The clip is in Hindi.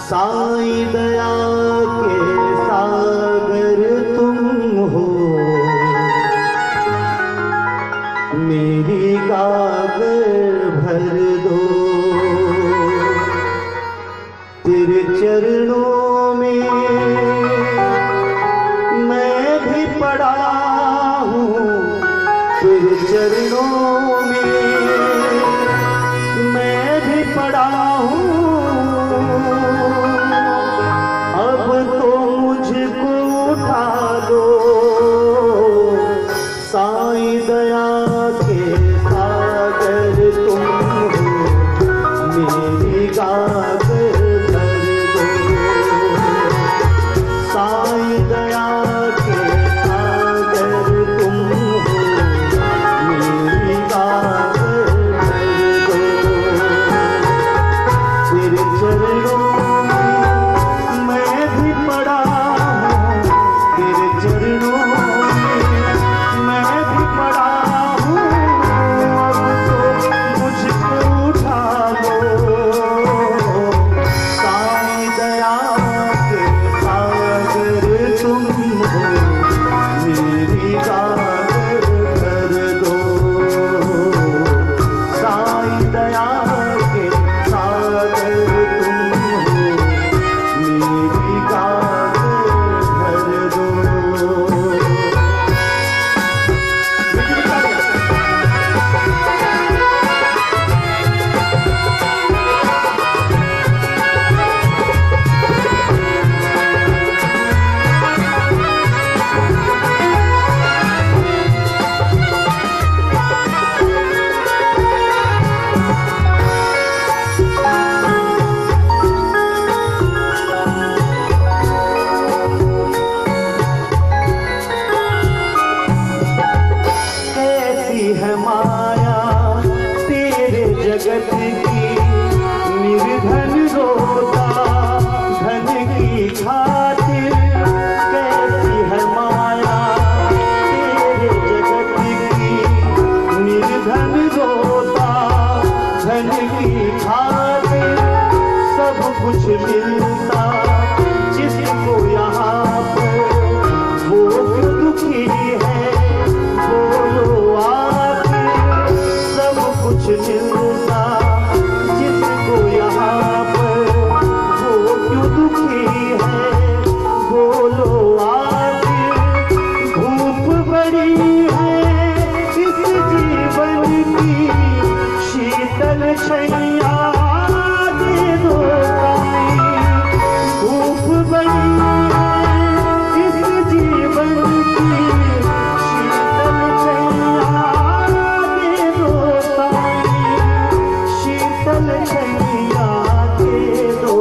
साईं दया के सागर तुम हो, मेरी गागर भर दो। तेरे चरणों में मैं भी पड़ा हूँ, तेरे चरणों में मैं भी पड़ा हूँ। अब तो मुझको उठा लो, साईं दया के सागर तुम हो, मेरी गागर भर दो। साईं दया के सागर तुम हो, मेरी गागर भर दो। तेरे चरणों जगत की निर्धन रोता धन की खातिर। कैसी है माया तेरे जगत की निर्धन रोता धन की खातिर। सब कुछ मिलता जिसको यहाँ पर, वो क्यों दुखी है बोलो आखिर। सब कुछ मिलता जिसको यहाँ पर, वो क्यों दुखी है बोलो आखिर। धूप बड़ी है इस जीवन की, शीतल छैया दे दो काई। धूप बड़ी है इस जीवन की, शीतल छैया दे दो काई। शीतल छैया दे दो